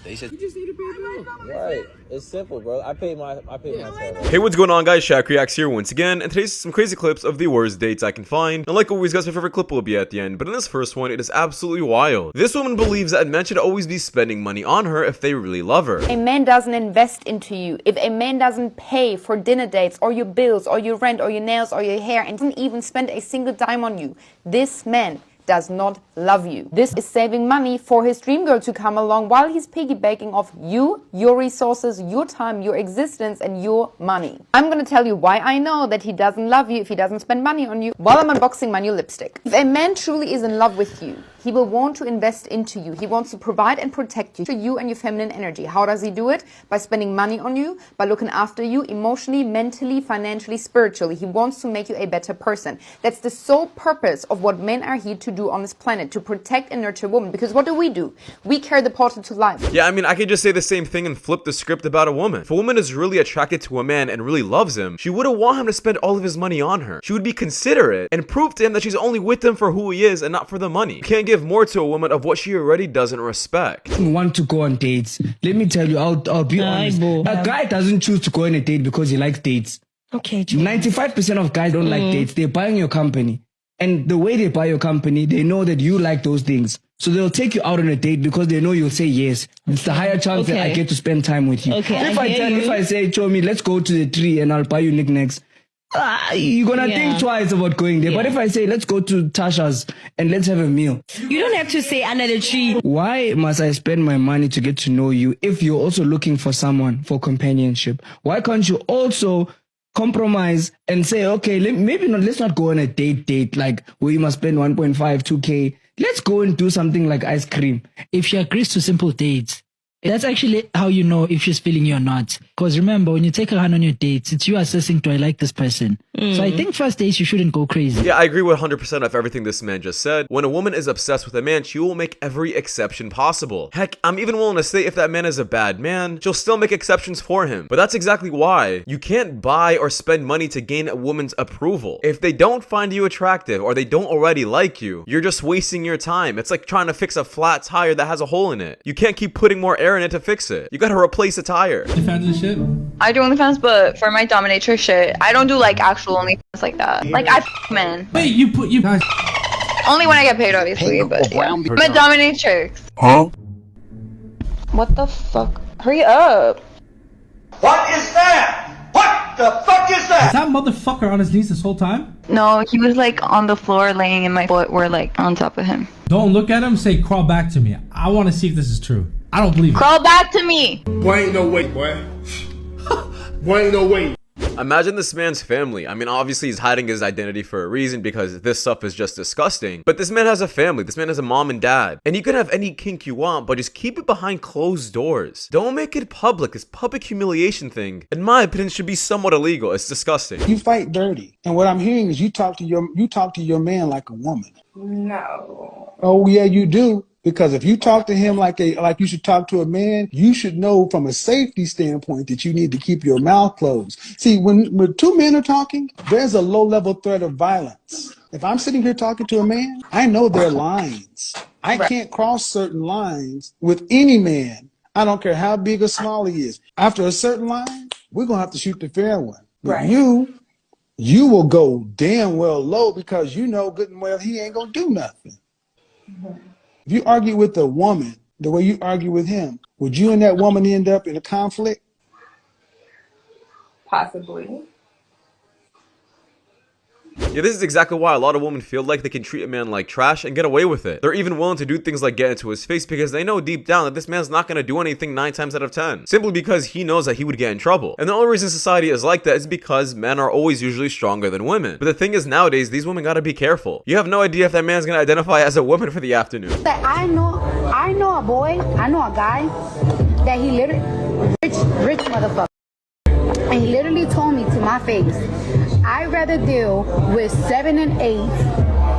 They should. You just need to pay the bill. Right. It's simple, bro. I paid my tab. Hey, what's going on, guys? Shak-Reacts here once again, and today's some crazy clips of the worst dates I can find. And like always, guys, my favorite clip will be at the end, but in this first one, it is absolutely wild. This woman believes that men should always be spending money on her if they really love her. A man doesn't invest into you, if a man doesn't pay for dinner dates or your bills or your rent or your nails or your hair and doesn't even spend a single dime on you, this man does not love you. This is saving money for his dream girl to come along while he's piggybacking off you, your resources, your time, your existence, and your money. I'm gonna tell you why I know that he doesn't love you if he doesn't spend money on you while I'm unboxing my new lipstick. If a man truly is in love with you, he will want to invest into you. He wants to provide and protect you and your feminine energy. How does he do it? By spending money on you, by looking after you emotionally, mentally, financially, spiritually. He wants to make you a better person. That's the sole purpose of what men are here to do on this planet, to protect and nurture women. Because what do? We carry the portal to life. Yeah, I mean, I could just say the same thing and flip the script about a woman. If a woman is really attracted to a man and really loves him, she wouldn't want him to spend all of his money on her. She would be considerate and prove to him that she's only with him for who he is and not for the money. You can't give more to a woman of what she already doesn't respect. Want to go on dates? Let me tell you, I'll be honest. A guy doesn't choose to go on a date because he likes dates. Okay, 95% of guys don't like dates. They're buying your company. And the way they buy your company, they know that you like those things. So they'll take you out on a date because they know you'll say yes. It's the higher chance that I get to spend time with you. Okay, If I say, Chomi, let's go to the tree and I'll buy you knickknacks, you're gonna think twice about going there. But if I say, let's go to Tasha's and let's have a meal. You don't have to say under the tree. Why must I spend my money to get to know you if you're also looking for someone for companionship? Why can't you also compromise and say, okay, let's not go on a date like where you must spend 1.5, 2K. Let's go and do something like ice cream. If she agrees to simple dates, that's actually how you know if she's feeling you or not. Because remember, when you take her hand on your dates, it's you assessing, do I like this person? So I think first dates, you shouldn't go crazy. Yeah, I agree with 100% of everything this man just said. When a woman is obsessed with a man, she will make every exception possible. Heck, I'm even willing to say if that man is a bad man, she'll still make exceptions for him. But that's exactly why you can't buy or spend money to gain a woman's approval. If they don't find you attractive or they don't already like you, you're just wasting your time. It's like trying to fix a flat tire that has a hole in it. You can't keep putting more air in it to fix it. You gotta replace the tire. I do OnlyFans, but for my dominatrix shit, I don't do like actual OnlyFans like that. Like I men. Wait, you guys only when I get paid, obviously. But yeah, I'm a dominatrix. Huh? What the fuck? Hurry up! What is that? What the fuck is that? Is that motherfucker on his knees this whole time? No, he was like on the floor laying and my foot were like on top of him. Don't look at him, say crawl back to me. I want to see if this is true. I don't believe it. Crawl back to me! Boy, ain't no way, boy. Boy, ain't no way. Imagine this man's family. I mean, obviously he's hiding his identity for a reason because this stuff is just disgusting. But this man has a family. This man has a mom and dad. And you can have any kink you want, but just keep it behind closed doors. Don't make it public. This public humiliation thing, in my opinion, should be somewhat illegal. It's disgusting. You fight dirty. And what I'm hearing is you talk to your man like a woman. No. Oh yeah, you do. Because if you talk to him like you should talk to a man, you should know from a safety standpoint that you need to keep your mouth closed. See, when two men are talking, there's a low-level threat of violence. If I'm sitting here talking to a man, I know there are lines. I can't cross certain lines with any man. I don't care how big or small he is. After a certain line, we're going to have to shoot the fair one. But you will go damn well low because you know good and well he ain't going to do nothing. If you argue with a woman the way you argue with him, would you and that woman end up in a conflict? Possibly. Yeah, this is exactly why a lot of women feel like they can treat a man like trash and get away with it. They're even willing to do things like get into his face because they know deep down that this man's not going to do anything 9 times out of 10. Simply because he knows that he would get in trouble. And the only reason society is like that is because men are always usually stronger than women. But the thing is, nowadays, these women gotta be careful. You have no idea if that man's going to identify as a woman for the afternoon. I know a guy that he literally, rich motherfucker. And he literally told me to my face, I'd rather deal with 7 and 8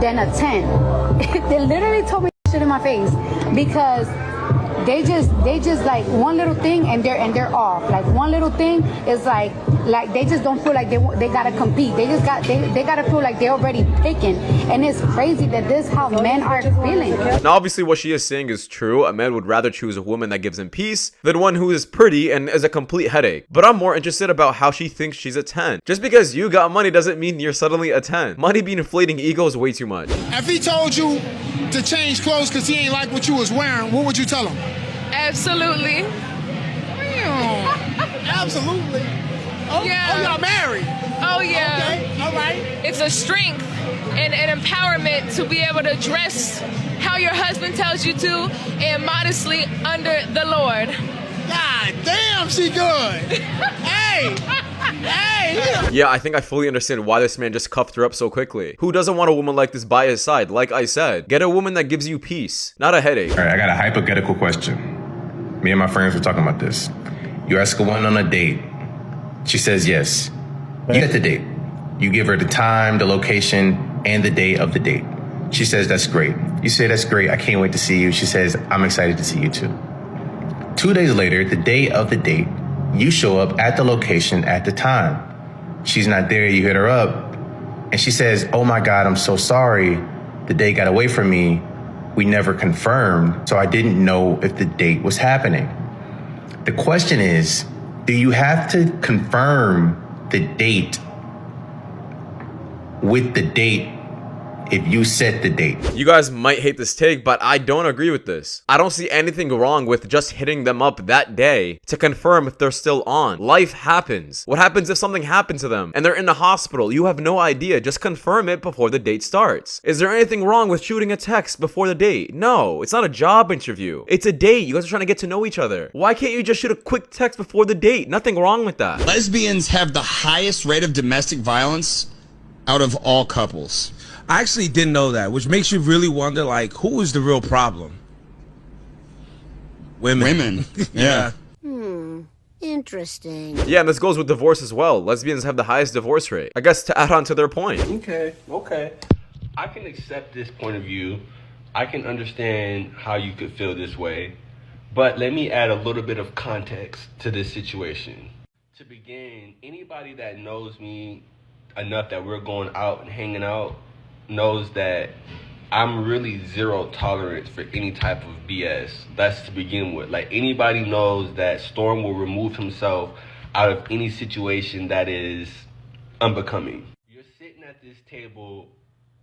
than a 10. They literally told me shit in my face because they just like one little thing and they're off. Like one little thing is like they just don't feel like they gotta compete. They gotta feel like they're already picking. And it's crazy that this is how men are feeling. Now obviously what she is saying is true. A man would rather choose a woman that gives him peace than one who is pretty and is a complete headache. But I'm more interested about how she thinks she's a 10. Just because you got money doesn't mean you're suddenly a 10. Money be inflating egos way too much. If he told you to change clothes because he ain't like what you was wearing, what would you tell him? Absolutely. Absolutely. Oh, yeah. Oh, y'all married? Oh, yeah. Okay, all right. It's a strength and an empowerment to be able to dress how your husband tells you to and modestly under the Lord. God damn, she good. Hey. Hey. Yeah, I think I fully understand why this man just cuffed her up so quickly. Who doesn't want a woman like this by his side? Like I said, get a woman that gives you peace, not a headache. All right, I got a hypothetical question. Me and my friends were talking about this. You ask a woman on a date. She says yes. You get the date. You give her the time, the location, and the day of the date. She says, that's great. You say, that's great. I can't wait to see you. She says, I'm excited to see you too. 2 days later, the day of the date, you show up at the location at the time. She's not there. You hit her up and she says, oh my God, I'm so sorry. The date got away from me. We never confirmed. So I didn't know if the date was happening. The question is, do you have to confirm the date with the date if you set the date? You guys might hate this take, but I don't agree with this. I don't see anything wrong with just hitting them up that day to confirm if they're still on. Life happens. What happens if something happened to them and they're in the hospital? You have no idea. Just confirm it before the date starts. Is there anything wrong with shooting a text before the date? No, it's not a job interview. It's a date. You guys are trying to get to know each other. Why can't you just shoot a quick text before the date? Nothing wrong with that. Lesbians have the highest rate of domestic violence out of all couples. I actually didn't know that, which makes you really wonder, like, who is the real problem? Women. Yeah. Interesting. Yeah, and this goes with divorce as well. Lesbians have the highest divorce rate. I guess to add on to their point. Okay. I can accept this point of view. I can understand how you could feel this way. But let me add a little bit of context to this situation. To begin, anybody that knows me enough that we're going out and hanging out knows that I'm really zero tolerance for any type of BS. That's to begin with. Like, anybody knows that Storm will remove himself out of any situation that is unbecoming. You're sitting at this table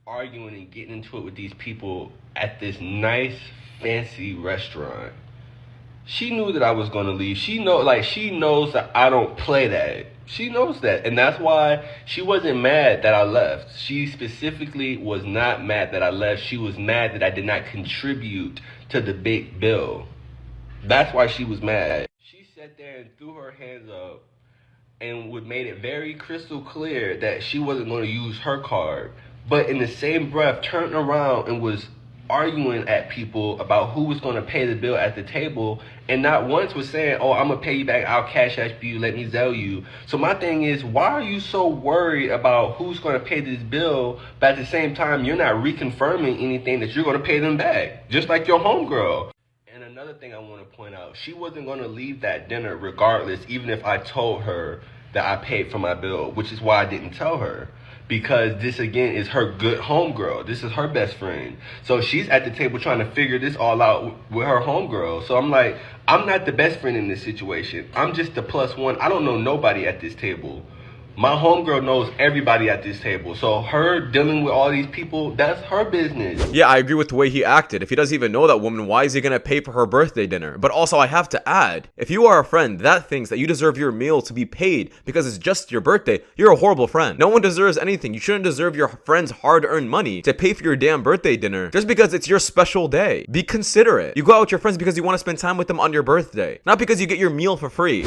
arguing and getting into it with these people at this nice, fancy restaurant. She knew that I was going to leave. She knows that I don't play that. She knows that, and that's why she wasn't mad that I left. She specifically was not mad that I left. She was mad that I did not contribute to the big bill. That's why she was mad. She sat there and threw her hands up and made it very crystal clear that she wasn't going to use her card. But in the same breath, turned around and was arguing at people about who was going to pay the bill at the table, and not once was saying, oh, I'm going to pay you back, I'll cash app you, let me Zelle you. So my thing is, why are you so worried about who's going to pay this bill, but at the same time, you're not reconfirming anything that you're going to pay them back, just like your homegirl. And another thing I want to point out, she wasn't going to leave that dinner regardless, even if I told her that I paid for my bill, which is why I didn't tell her. Because this, again, is her good homegirl. This is her best friend. So she's at the table trying to figure this all out with her homegirl. So I'm like, I'm not the best friend in this situation. I'm just the plus one. I don't know nobody at this table. My homegirl knows everybody at this table. So her dealing with all these people, that's her business. Yeah, I agree with the way he acted. If he doesn't even know that woman, why is he gonna pay for her birthday dinner? But also, I have to add, if you are a friend that thinks that you deserve your meal to be paid because it's just your birthday, you're a horrible friend. No one deserves anything. You shouldn't deserve your friend's hard-earned money to pay for your damn birthday dinner just because it's your special day. Be considerate. You go out with your friends because you want to spend time with them on your birthday, not because you get your meal for free.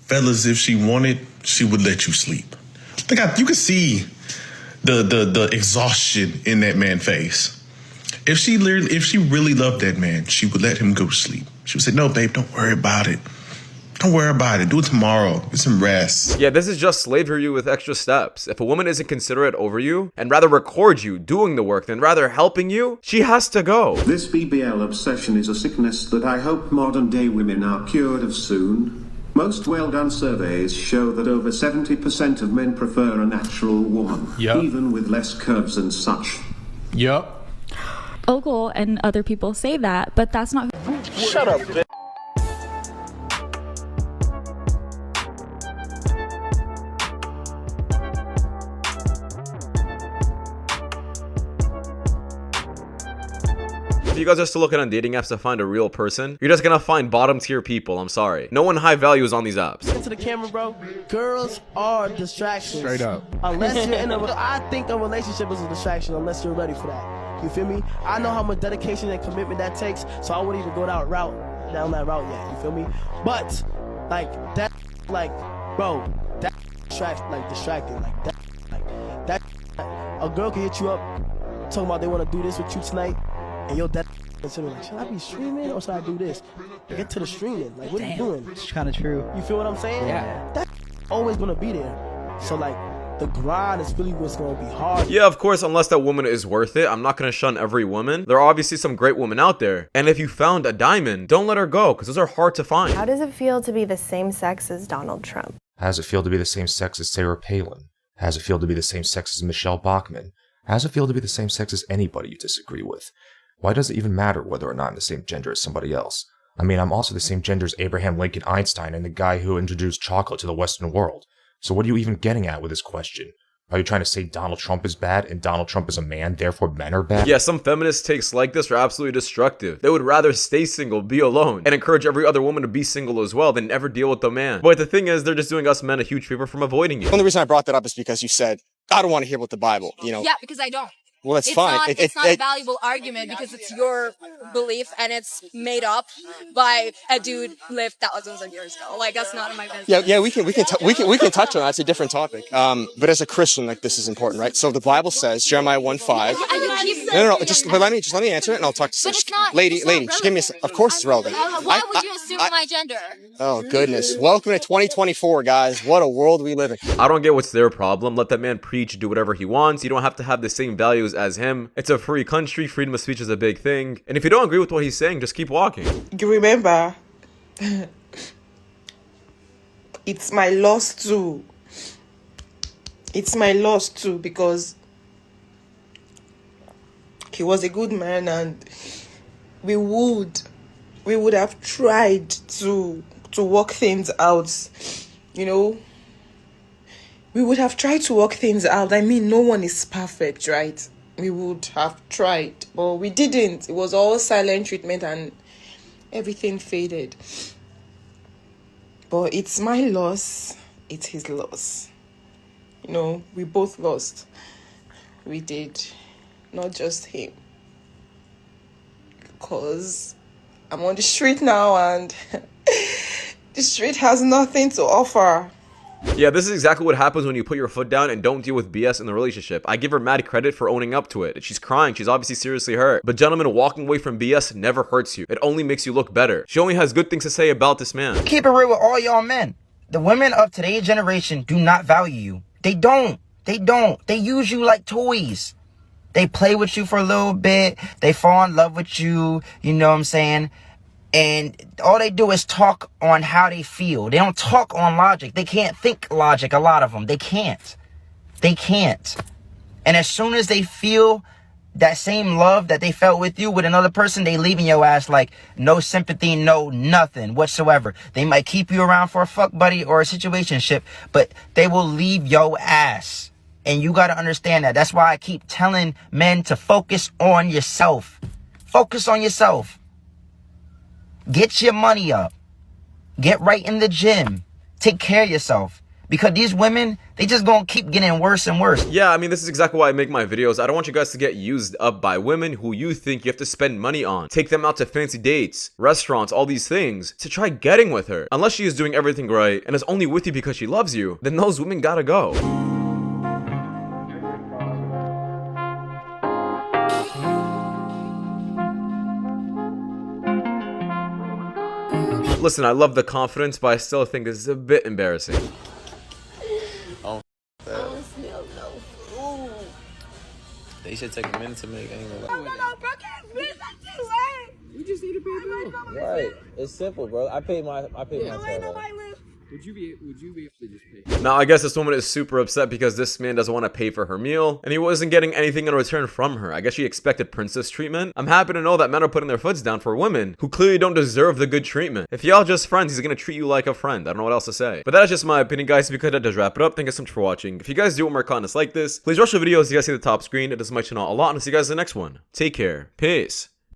Fellas, if she wanted, she would let you sleep. You could see the exhaustion in that man's face. If she really loved that man, she would let him go to sleep. She would say, no, babe, don't worry about it. Don't worry about it. Do it tomorrow. Get some rest. Yeah, this is just slavery with extra steps. If a woman isn't considerate over you and rather record you doing the work than rather helping you, she has to go. This BBL obsession is a sickness that I hope modern day women are cured of soon. Most well-done surveys show that over 70% of men prefer a natural woman, even with less curves and such. Yup. Ogle and other people say that, but that's not. Shut up, bitch. If you guys are still looking on dating apps to find a real person, you're just gonna find bottom tier people. I'm sorry. No one high value is on these apps. To the camera, bro. Girls are distractions. Straight up. Unless you're in a, I think a relationship is a distraction unless you're ready for that. You feel me? I know how much dedication and commitment that takes, so I wouldn't even go down that route yet. You feel me? But like that, like bro, that distracting, like that. A girl can hit you up talking about they want to do this with you tonight. And yo, that consider like, should I be streaming or should I do this? Get to the streaming. Like, what are you doing? It's kind of true. You feel what I'm saying? Yeah. That always gonna be there. So like, the grind is really what's gonna be hard. Yeah, of course, unless that woman is worth it. I'm not gonna shun every woman. There are obviously some great women out there. And if you found a diamond, don't let her go, because those are hard to find. How does it feel to be the same sex as Donald Trump? How does it feel to be the same sex as Sarah Palin? How does it feel to be the same sex as Michelle Bachmann? How does it feel to be the same sex as anybody you disagree with? Why does it even matter whether or not I'm the same gender as somebody else? I mean, I'm also the same gender as Abraham Lincoln Einstein and the guy who introduced chocolate to the Western world. So what are you even getting at with this question? Are you trying to say Donald Trump is bad and Donald Trump is a man, therefore men are bad? Yeah, some feminist takes like this are absolutely destructive. They would rather stay single, be alone, and encourage every other woman to be single as well than ever deal with the man. But the thing is, they're just doing us men a huge favor from avoiding it. The only reason I brought that up is because you said, I don't want to hear about the Bible, you know? Yeah, because I don't. Well, that's fine. It's not a valuable argument because it's your belief and it's made up by a dude who lived thousands of years ago. Like, that's not in my business. Yeah, we can touch on that. It's a different topic. But as a Christian, like, this is important, right? So the Bible says, Jeremiah 1:5. No. Just let me answer it, and I'll talk to lady. Just give me of course it's relevant. Why would you assume my gender? Oh goodness! Welcome to 2024, guys. What a world we live in. I don't get what's their problem. Let that man preach, do whatever he wants. You don't have to have the same values as him. It's a free country. Freedom of speech is a big thing. And if you don't agree with what he's saying, just keep walking. You remember, it's my loss too. It's my loss too because he was a good man and we would have tried to work things out, you know. We would have tried to work things out. I mean, no one is perfect, right? We would have tried, but we didn't. It was all silent treatment and everything faded. But it's my loss. It's his loss. You know, we both lost. We did. Not just him. Because I'm on the street now and the street has nothing to offer. Yeah, this is exactly what happens when you put your foot down and don't deal with BS in the relationship. I give her mad credit for owning up to it. She's crying. She's obviously seriously hurt. But gentlemen, walking away from BS never hurts you. It only makes you look better. She only has good things to say about this man. Keep it real with all y'all men. The women of today's generation do not value you. They don't. They don't. They use you like toys. They play with you for a little bit. They fall in love with you. You know what I'm saying? And all they do is talk on how they feel. They don't talk on logic. They can't think logic, a lot of them. They can't. They can't. And as soon as they feel that same love that they felt with you with another person, they leaving your ass like no sympathy, no nothing whatsoever. They might keep you around for a fuck buddy or a situationship, but they will leave your ass. And you got to understand that. That's why I keep telling men to focus on yourself. Focus on yourself. Get your money up. Get right in the gym. Take care of yourself. Because these women, they just gonna keep getting worse and worse. Yeah, I mean, this is exactly why I make my videos. I don't want you guys to get used up by women who you think you have to spend money on. Take them out to fancy dates, restaurants, all these things to try getting with her. Unless she is doing everything right and is only with you because she loves you, then those women gotta go. Listen, I love the confidence, but I still think this is a bit embarrassing. Oh, they should take a minute to make anything. We just need to pay the bill. Right. It's simple, bro. I paid my tab. Would you be able to just pay? Now, I guess this woman is super upset because this man doesn't want to pay for her meal, and he wasn't getting anything in return from her. I guess she expected princess treatment. I'm happy to know that men are putting their foots down for women who clearly don't deserve the good treatment. If y'all just friends, he's gonna treat you like a friend. I don't know what else to say. But that is just my opinion, guys. Because that does wrap it up. Thank you so much for watching. If you guys do want more content like this, please watch the videos you guys see the top screen. It does my channel a lot, and I'll see you guys in the next one. Take care. Peace.